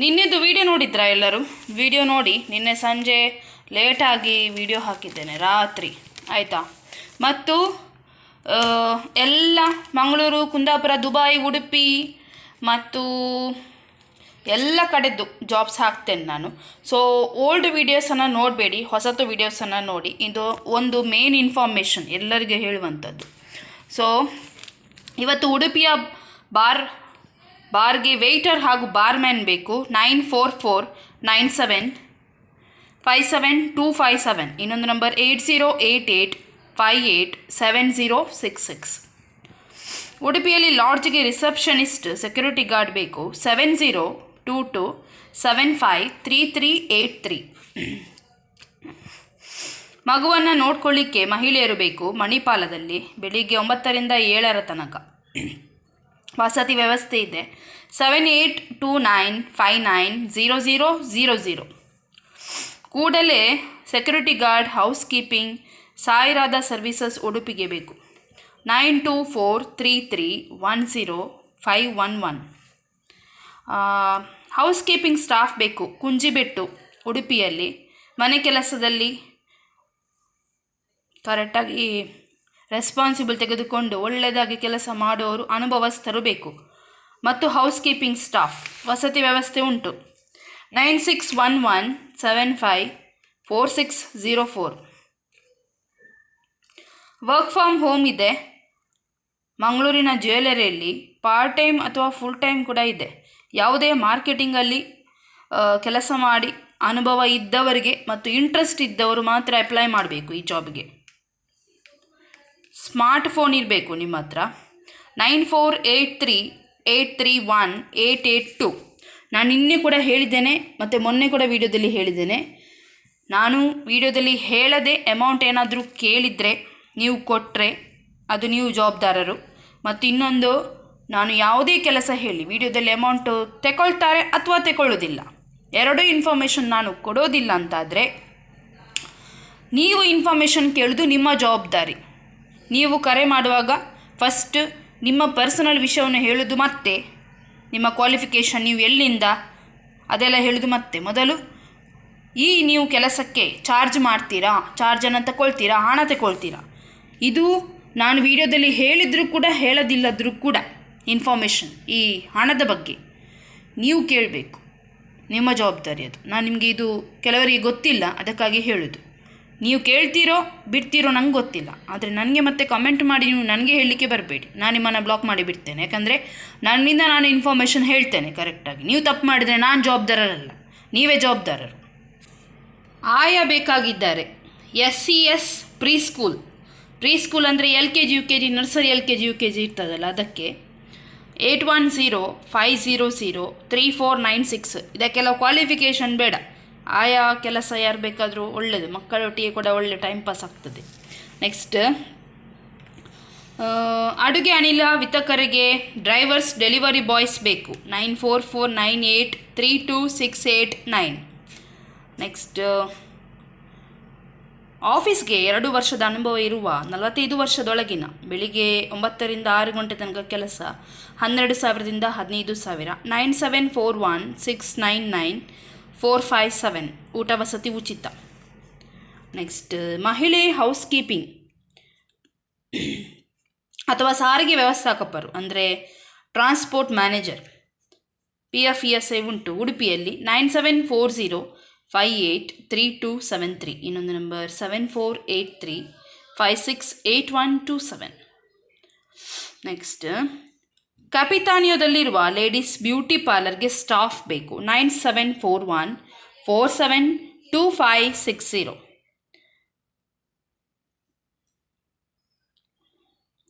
ನಿನ್ನೆದು video ನೋಡಿದ್ರಾ ಎಲ್ಲರೂ? Video ನೋಡಿ ನಿನ್ನೆ ಸಂಜೆ ಲೇಟಾಗಿ ವಿಡಿಯೋ ಹಾಕಿದ್ದೇನೆ, ರಾತ್ರಿ ಆಯಿತಾ. ಮತ್ತು ಎಲ್ಲ ಮಂಗಳೂರು, ಕುಂದಾಪುರ, ದುಬೈ, ಉಡುಪಿ ಮತ್ತು ಎಲ್ಲ ಕಡೆದ್ದು ಜಾಬ್ಸ್ ಹಾಕ್ತೇನೆ ನಾನು. ಸೊ ಓಲ್ಡ್ ವೀಡಿಯೋಸನ್ನು ನೋಡಬೇಡಿ, ಹೊಸತು ವೀಡಿಯೋಸನ್ನು ನೋಡಿ. ಇದು ಒಂದು ಮೇನ್ ಇನ್ಫಾರ್ಮೇಷನ್ ಎಲ್ಲರಿಗೆ ಹೇಳುವಂಥದ್ದು. ಸೊ ಇವತ್ತು ಉಡುಪಿಯ ಬಾರ್ಗೆ ವೆಯ್ಟರ್ ಹಾಗೂ ಬಾರ್ಮ್ಯಾನ್ ಬೇಕು. 9449757257. ಇನ್ನೊಂದು ನಂಬರ್ 8088587066. ಉಡುಪಿಯಲ್ಲಿ ಲಾಡ್ಜ್ಗೆ ರಿಸೆಪ್ಷನಿಸ್ಟ್, ಸೆಕ್ಯೂರಿಟಿ ಗಾರ್ಡ್ ಬೇಕು. 7022753383. ಮಗುವನ್ನು ನೋಡ್ಕೊಳ್ಳಿಕ್ಕೆ ಮಹಿಳೆಯರು ಬೇಕು ಮಣಿಪಾಲದಲ್ಲಿ, ಬೆಳಿಗ್ಗೆ 9 ರಿಂದ 7 ತನಕ. ವಸತಿ ವ್ಯವಸ್ಥೆ ಇದೆ. 7829590000. ಕೂಡಲೇ security guard, house keeping, ಸಾಯಿರಾದ services ಉಡುಪಿಗೆ ಬೇಕು. 9243310511. ಹೌಸ್ ಕೀಪಿಂಗ್ ಸ್ಟಾಫ್ ಬೇಕು ಕುಂಜಿಬೆಟ್ಟು ಉಡುಪಿಯಲ್ಲಿ. ಮನೆ ಕೆಲಸದಲ್ಲಿ ಕರೆಕ್ಟಾಗಿ ರೆಸ್ಪಾನ್ಸಿಬಲ್ ತೆಗೆದುಕೊಂಡು ಒಳ್ಳೆಯದಾಗಿ ಕೆಲಸ ಮಾಡೋರು, ಅನುಭವಸ್ಥರು ಬೇಕು. ಮತ್ತು ಹೌಸ್ ಕೀಪಿಂಗ್ ಸ್ಟಾಫ್. ವಸತಿ ವ್ಯವಸ್ಥೆ ಉಂಟು. 9611754604. ವರ್ಕ್ ಫ್ರಮ್ ಹೋಮ್ ಇದೆ ಮಂಗಳೂರಿನ ಜ್ಯುವೆಲರಿಯಲ್ಲಿ. ಪಾರ್ಟ್ ಟೈಮ್ ಅಥವಾ ಫುಲ್ ಟೈಮ್ ಕೂಡ ಇದೆ. ಯಾವುದೇ ಮಾರ್ಕೆಟಿಂಗಲ್ಲಿ ಕೆಲಸ ಮಾಡಿ ಅನುಭವ ಇದ್ದವರಿಗೆ ಮತ್ತು ಇಂಟ್ರೆಸ್ಟ್ ಇದ್ದವರು ಮಾತ್ರ ಅಪ್ಲೈ ಮಾಡಬೇಕು ಈ ಜಾಬ್ಗೆ. ಸ್ಮಾರ್ಟ್ ಫೋನ್ ಇರಬೇಕು ನಿಮ್ಮ ಹತ್ರ. 9483831882. ನಾನು ನಿನ್ನೆ ಕೂಡ ಹೇಳಿದ್ದೇನೆ ಮತ್ತು ಮೊನ್ನೆ ಕೂಡ ವಿಡಿಯೋದಲ್ಲಿ ಹೇಳಿದ್ದೇನೆ. ನಾನು ವಿಡಿಯೋದಲ್ಲಿ ಹೇಳದೆ ಅಮೌಂಟ್ ಏನಾದರೂ ಕೇಳಿದರೆ ನೀವು ಕೊಟ್ಟರೆ ಅದು ನೀವು ಜವಾಬ್ದಾರರು. ಮತ್ತು ಇನ್ನೊಂದು, ನಾನು ಯಾವುದೇ ಕೆಲಸ ಹೇಳಿ ವಿಡಿಯೋದಲ್ಲಿ ಅಮೌಂಟು ತಗೊಳ್ತಾರೆ ಅಥವಾ ತಗೊಳ್ಳೋದಿಲ್ಲ, ಎರಡೂ ಇನ್ಫಾರ್ಮೇಷನ್ ನಾನು ಕೊಡೋದಿಲ್ಲ ಅಂತಾದರೆ ನೀವು ಇನ್ಫಾರ್ಮೇಷನ್ ಕೇಳೋದು ನಿಮ್ಮ ಜವಾಬ್ದಾರಿ. ನೀವು ಕರೆ ಮಾಡುವಾಗ ಫಸ್ಟ್ ನಿಮ್ಮ ಪರ್ಸನಲ್ ವಿಷಯವನ್ನು ಹೇಳೋದು, ಮತ್ತೆ ನಿಮ್ಮ ಕ್ವಾಲಿಫಿಕೇಷನ್, ನೀವು ಎಲ್ಲಿಂದ ಅದೆಲ್ಲ ಹೇಳೋದು. ಮತ್ತೆ ಮೊದಲು ನೀವು ಕೆಲಸಕ್ಕೆ ಚಾರ್ಜ್ ಮಾಡ್ತೀರಾ, ಚಾರ್ಜನ್ನು ತಗೊಳ್ತೀರಾ, ಹಣ ತಗೊಳ್ತೀರಾ, ಇದು ನಾನು ವಿಡಿಯೋದಲ್ಲಿ ಹೇಳಿದರೂ ಕೂಡ ಹೇಳೋದಿಲ್ಲದ್ರೂ ಕೂಡ ಇನ್ಫಾರ್ಮೇಷನ್ ಈ ಹಣದ ಬಗ್ಗೆ ನೀವು ಕೇಳಬೇಕು. ನಿಮ್ಮ ಜವಾಬ್ದಾರಿ ಅದು. ನಾನು ನಿಮಗೆ ಇದು ಕೆಲವರಿಗೆ ಗೊತ್ತಿಲ್ಲ, ಅದಕ್ಕಾಗಿ ಹೇಳೋದು. ನೀವು ಕೇಳ್ತೀರೋ ಬಿಡ್ತೀರೋ ನಂಗೆ ಗೊತ್ತಿಲ್ಲ, ಆದರೆ ನನಗೆ ಮತ್ತೆ ಕಮೆಂಟ್ ಮಾಡಿ ನೀವು ನನಗೆ ಹೇಳಲಿಕ್ಕೆ ಬರಬೇಡಿ. ನಾನು ನಿಮ್ಮನ್ನು ಬ್ಲಾಕ್ ಮಾಡಿ ಬಿಡ್ತೇನೆ. ಯಾಕಂದರೆ ನನ್ನಿಂದ ನಾನು ಇನ್ಫಾರ್ಮೇಷನ್ ಹೇಳ್ತೇನೆ ಕರೆಕ್ಟಾಗಿ. ನೀವು ತಪ್ಪು ಮಾಡಿದರೆ ನಾನು ಜವಾಬ್ದಾರರಲ್ಲ, ನೀವೇ ಜವಾಬ್ದಾರರು. ಆಯಾ ಬೇಕಾಗಿದ್ದಾರೆ. SES ಪ್ರೀ ಸ್ಕೂಲ್ ಅಂದರೆ LKG UKG, nursery LKG UKG ಇರ್ತದಲ್ಲ ಅದಕ್ಕೆ. 8105003496. ಇದಕ್ಕೆಲ್ಲ ಕ್ವಾಲಿಫಿಕೇಷನ್ ಬೇಡ. ಆಯಾ ಕೆಲಸ ಯಾರು ಬೇಕಾದರೂ ಒಳ್ಳೆಯದು, ಮಕ್ಕಳೊಟ್ಟಿಗೆ ಕೂಡ ಒಳ್ಳೆ ಟೈಮ್ ಪಾಸ್ ಆಗ್ತದೆ. ನೆಕ್ಸ್ಟ್, ಅಡುಗೆ ಅನಿಲ ವಿತರಕರಿಗೆ ಡ್ರೈವರ್ಸ್, ಡೆಲಿವರಿ ಬಾಯ್ಸ್ ಬೇಕು. 9449832689. ನೆಕ್ಸ್ಟ್, ಆಫೀಸ್ಗೆ 2 ವರ್ಷದ ಅನುಭವ ಇರುವ 45 ವರ್ಷದೊಳಗಿನ, ಬೆಳಿಗ್ಗೆ 9 ರಿಂದ 6 ಗಂಟೆ ತನಕ ಕೆಲಸ. 12,000 ದಿಂದ 15,000. 9741699457. ಊಟ ವಸತಿ ಉಚಿತ. ನೆಕ್ಸ್ಟ್, ಮಹಿಳೆ ಹೌಸ್ ಕೀಪಿಂಗ್ ಅಥವಾ ಸಾರಿಗೆ ವ್ಯವಸ್ಥಾಪಕರು ಅಂದರೆ ಟ್ರಾನ್ಸ್ಪೋರ್ಟ್ ಮ್ಯಾನೇಜರ್. PFESI ಉಂಟು ಉಡುಪಿಯಲ್ಲಿ. 9740583273. ಇನ್ನೊಂದು ನಂಬರ್ 7483568127. ನೆಕ್ಸ್ಟ್, ಕ್ಯಾಪಿತಾನಿಯೋದಲ್ಲಿರುವ ಲೇಡೀಸ್ ಬ್ಯೂಟಿ ಪಾರ್ಲರ್ಗೆ ಸ್ಟಾಫ್ ಬೇಕು. 9741472560.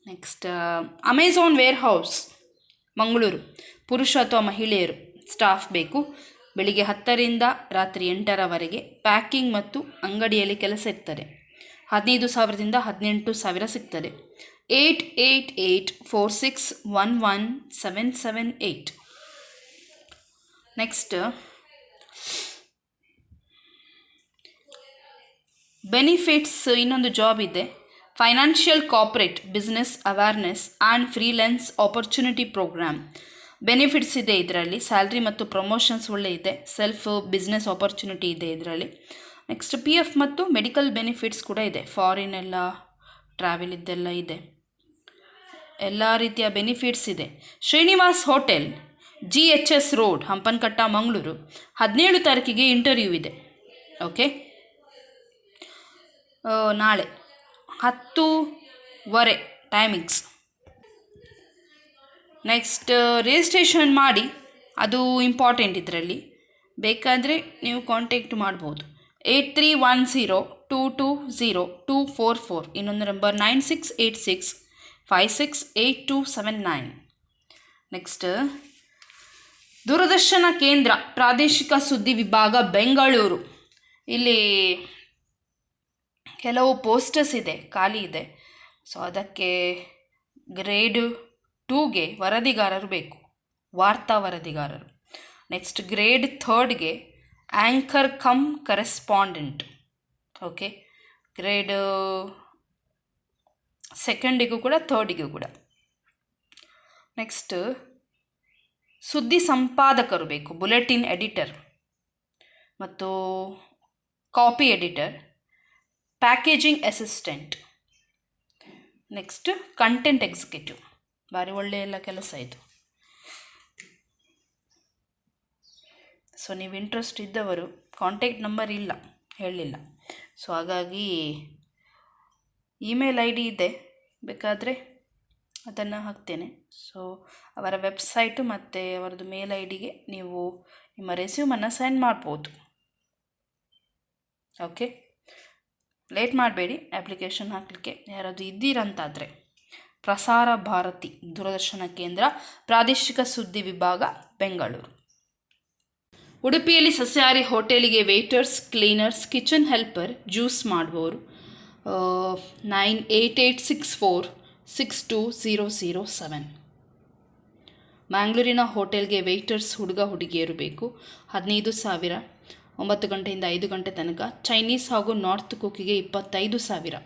Next, Amazon warehouse Mangaluru, ಪುರುಷ ಅಥವಾ ಮಹಿಳೆಯರು ಸ್ಟಾಫ್ ಬೇಕು. ಬೆಳಿಗ್ಗೆ 10 ರಿಂದ ರಾತ್ರಿ 8ರವರೆಗೆ. ಪ್ಯಾಕಿಂಗ್ ಮತ್ತು ಅಂಗಡಿಯಲ್ಲಿ ಕೆಲಸ ಇರ್ತದೆ. 15,000 ದಿಂದ 18,000 ಸಿಗ್ತದೆ. 8884611778. ನೆಕ್ಸ್ಟ್, ಬೆನಿಫಿಟ್ಸ್ ಇನ್ನೊಂದು ಜಾಬ್ ಇದೆ. Financial corporate business awareness and freelance opportunity program. Benefits ಇದೆ ಇದರಲ್ಲಿ, ಸ್ಯಾಲ್ರಿ ಮತ್ತು ಪ್ರಮೋಷನ್ಸ್ ಒಳ್ಳೆ ಇದೆ, ಸೆಲ್ಫ್ ಬಿಸ್ನೆಸ್ ಆಪರ್ಚುನಿಟಿ ಇದೆ ಇದರಲ್ಲಿ. ನೆಕ್ಸ್ಟ್ PF ಮತ್ತು ಮೆಡಿಕಲ್ ಬೆನಿಫಿಟ್ಸ್ ಕೂಡ ಇದೆ, ಫಾರಿನ್ ಎಲ್ಲ ಟ್ರಾವೆಲ್ ಇದ್ದೆಲ್ಲ ಇದೆ, ಎಲ್ಲ ರೀತಿಯ ಬೆನಿಫಿಟ್ಸ್ ಇದೆ. Srinivas hotel GHS road Hampankatta Mangaluru 17 ತಾರೀಕಿಗೆ ಇಂಟರ್ವ್ಯೂ ಇದೆ. ಓಕೆ, ನಾಳೆ 10:15 ಟೈಮಿಂಗ್ಸ್. ನೆಕ್ಸ್ಟ್ ರಿಜಿಸ್ಟ್ರೇಷನ್ ಮಾಡಿ, ಅದು ಇಂಪಾರ್ಟೆಂಟ್ ಇದರಲ್ಲಿ. ಬೇಕಾದರೆ ನೀವು ಕಾಂಟ್ಯಾಕ್ಟ್ ಮಾಡ್ಬೋದು 8310220244. ಇನ್ನೊಂದು ನಂಬರ್ 9686568279. ನೆಕ್ಸ್ಟ್ ದೂರದರ್ಶನ ಕೇಂದ್ರ ಪ್ರಾದೇಶಿಕ ಸುದ್ದಿ ವಿಭಾಗ ಬೆಂಗಳೂರು, ಇಲ್ಲಿ ಕೆಲವು ಪೋಸ್ಟರ್ಸ್ ಇದೆ, ಖಾಲಿ ಇದೆ. ಸೊ ಅದಕ್ಕೆ ಗ್ರೇಡ್ 2ಗೆ ವರದಿಗಾರರು ಬೇಕು, ವಾರ್ತಾ ವರದಿಗಾರರು. ನೆಕ್ಸ್ಟ್ ಗ್ರೇಡ್ 3ಗೆ anchor cum correspondent. Okay, grade 2ಗೂ ಕೂಡ 3ಗೂ ಕೂಡ. ನೆಕ್ಸ್ಟ್ ಸುದ್ದಿ ಸಂಪಾದಕರು ಬೇಕು, ಬುಲೆಟಿನ್ ಎಡಿಟರ್ ಮತ್ತು copy editor, packaging assistant. Next content executive, ಭಾರಿ ಒಳ್ಳೆಯ ಕೆಲಸ ಇದು. ಸೊ ನೀವು ಇಂಟ್ರೆಸ್ಟ್ ಇದ್ದವರು, ಕಾಂಟ್ಯಾಕ್ಟ್ ನಂಬರ್ ಇಲ್ಲ ಹೇಳಲಿಲ್ಲ, ಸೊ ಹಾಗಾಗಿ ಇಮೇಲ್ ID ಇದೆ, ಬೇಕಾದರೆ ಅದನ್ನು ಹಾಕ್ತೇನೆ. ಸೊ ಅವರ ವೆಬ್ಸೈಟು ಮತ್ತು ಅವರದ್ದು ಮೇಲ್ IDಗೆ ನೀವು ನಿಮ್ಮ ರೆಸ್ಯೂಮನ್ನು ಸೆಂಡ್ ಮಾಡ್ಬೋದು. ಓಕೆ, ಲೇಟ್ ಮಾಡಬೇಡಿ ಅಪ್ಲಿಕೇಶನ್ ಹಾಕಲಿಕ್ಕೆ. ಯಾರಾದರೂ ಇದ್ದೀರಂತಾದರೆ ಪ್ರಸಾರ ಭಾರತಿ ದೂರದರ್ಶನ ಕೇಂದ್ರ ಪ್ರಾದೇಶಿಕ ಸುದ್ದಿ ವಿಭಾಗ ಬೆಂಗಳೂರು. ಉಡುಪಿಯಲ್ಲಿ ಸಸ್ಯಾಹಾರಿ ಹೋಟೆಲಿಗೆ waiters, cleaners, kitchen helper, juice ಮಾಡುವವರು 9886462007. ಮ್ಯಾಂಗ್ಳೂರಿನ ಹೋಟೆಲ್ಗೆ ವೇಟರ್ಸ್ ಹುಡುಗ ಹುಡುಗಿಯರು ಬೇಕು, 15,000, 9 ಗಂಟೆಯಿಂದ 5 ಗಂಟೆ ತನಕ. ಚೈನೀಸ್ ಹಾಗೂ ನಾರ್ತ್ ಕುಕ್ಕಿಗೆ 25,000.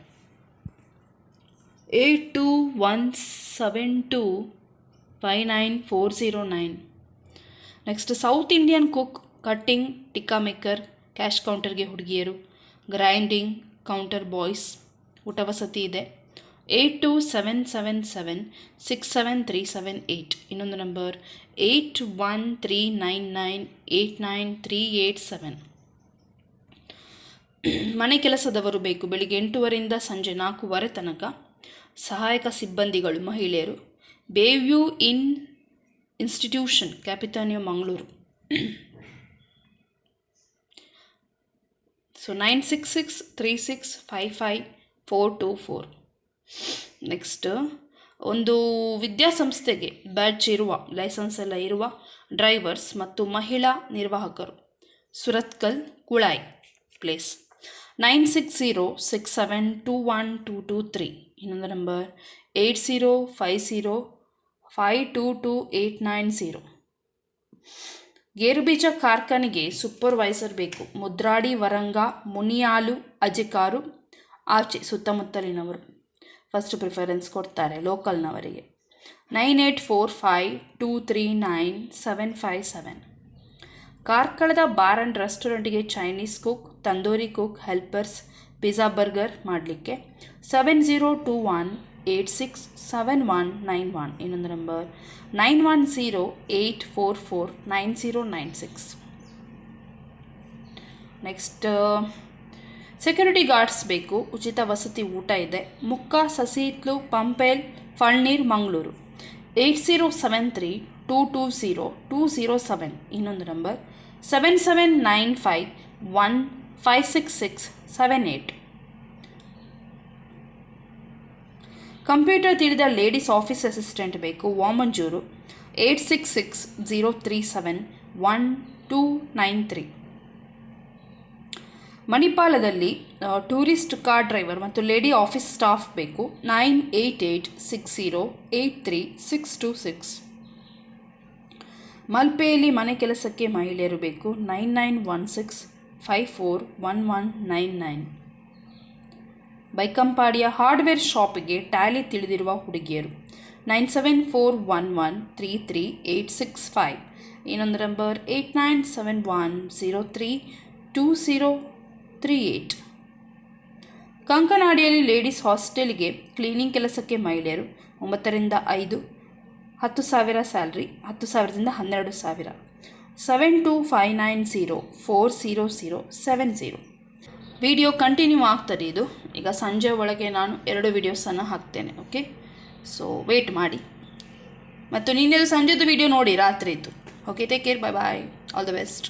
8217259409. Next south Indian cook, cutting, tikka maker, cash ಕೌಂಟರ್ಗೆ ಹುಡುಗಿಯರು, ಗ್ರೈಂಡಿಂಗ್ ಕೌಂಟರ್ ಬಾಯ್ಸ್. ಊಟ ವಸತಿ ಇದೆ. 8277767378. ಇನ್ನೊಂದು ನಂಬರ್ 8139989387. ಮನೆ ಕೆಲಸದವರು ಬೇಕು, ಬೆಳಿಗ್ಗೆ 8:00 ಸಂಜೆ 4:00 ತನಕ. ಸಹಾಯಕ ಸಿಬ್ಬಂದಿಗಳು ಮಹಿಳೆಯರು. ಬೇವ್ಯೂ ಇನ್ಸ್ಟಿಟ್ಯೂಷನ್, ಕ್ಯಾಪಿತಾನಿಯೋ ಮಂಗಳೂರು. ಸೊ 9663655424. ನೆಕ್ಸ್ಟ್ ಒಂದು ವಿದ್ಯಾಸಂಸ್ಥೆಗೆ ಬ್ಯಾಡ್ಜ್ ಇರುವ, ಲೈಸೆನ್ಸ್ ಎಲ್ಲ ಇರುವ ಡ್ರೈವರ್ಸ್ ಮತ್ತು ಮಹಿಳಾ ನಿರ್ವಾಹಕರು. ಸುರತ್ಕಲ್, ಕುಳಾಯ್ ಪ್ಲೇಸ್. 9606721223. ಇನ್ನೊಂದು ನಂಬರ್ 8050522890. ಗೇರುಬೀಜ ಕಾರ್ಖಾನೆಗೆ ಸೂಪರ್ವೈಸರ್ ಬೇಕು, ಮುದ್ರಾಡಿ, ವರಂಗ, ಮುನಿಯಾಲು, ಅಜಿಕಾರು, ಆಚೆ ಸುತ್ತಮುತ್ತಲಿನವರು ಫಸ್ಟ್ ಪ್ರಿಫರೆನ್ಸ್ ಕೊಡ್ತಾರೆ, ಲೋಕಲ್ನವರಿಗೆ. 9845239757. ಕಾರ್ಕಳದ ಬಾರ್ ಆ್ಯಂಡ್ ರೆಸ್ಟೋರೆಂಟ್ಗೆ Chinese cook, tandoori cook, helpers, pizza, burger ಮಾಡಲಿಕ್ಕೆ. 7021867191. ಇನ್ನೊಂದು ನಂಬರ್ 9108449096. ನೆಕ್ಸ್ಟ್ ಸೆಕ್ಯೂರಿಟಿ ಗಾರ್ಡ್ಸ್ ಬೇಕು, ಉಚಿತ ವಸತಿ ಊಟ ಇದೆ. ಮುಕ್ಕ, ಸಸಿಹಿತ್ಲು, ಪಂಪೇಲ್, ಫಳ್ನೀರ್, ಮಂಗಳೂರು. 8073220207. ಇನ್ನೊಂದು ನಂಬರ್ 7795156678. ಕಂಪ್ಯೂಟರ್ ತಿಳಿದ ಲೇಡೀಸ್ ಆಫೀಸ್ ಅಸಿಸ್ಟೆಂಟ್ ಬೇಕು, ವಾಮಂಜೂರು. 8660371293. ಮಣಿಪಾಲದಲ್ಲಿ ಟೂರಿಸ್ಟ್ ಕಾರ್ ಡ್ರೈವರ್ ಮತ್ತು ಲೇಡಿ ಆಫೀಸ್ ಸ್ಟಾಫ್ ಬೇಕು. 9886083626. ಮಲ್ಪೆಯಲ್ಲಿ ಮನೆ ಕೆಲಸಕ್ಕೆ ಮಹಿಳೆಯರು ಬೇಕು. 9916541199. ಬೈಕಂಪಾಡಿಯ ಹಾರ್ಡ್ವೇರ್ ಶಾಪಿಗೆ ಟ್ಯಾಲಿ ತಿಳಿದಿರುವ ಹುಡುಗಿಯರು. 9741133865. ಇನ್ನೊಂದು ನಂಬರ್ 8971032038. ಕಂಕನಾಡಿಯಲ್ಲಿ ಲೇಡೀಸ್ ಹಾಸ್ಟೆಲ್ಗೆ ಕ್ಲೀನಿಂಗ್ ಕೆಲಸಕ್ಕೆ ಮಹಿಳೆಯರು 9 ರಿಂದ 5, 10,000 ಸ್ಯಾಲ್ರಿ, 10,000ದಿಂದ 12,000. 7259040070. ವಿಡಿಯೋ ಕಂಟಿನ್ಯೂ ಆಗ್ತದೆ. ಇದು ಈಗ ಸಂಜೆ ಒಳಗೆ ನಾನು 2 ವಿಡಿಯೋಸನ್ನು ಹಾಕ್ತೇನೆ. ಓಕೆ, ಸೊ ವೇಟ್ ಮಾಡಿ. ಮತ್ತು ನಿನ್ನೆದು ಸಂಜೆದು ವಿಡಿಯೋ ನೋಡಿ, ರಾತ್ರಿದ್ದು. Okay, take care, bye bye, all the best.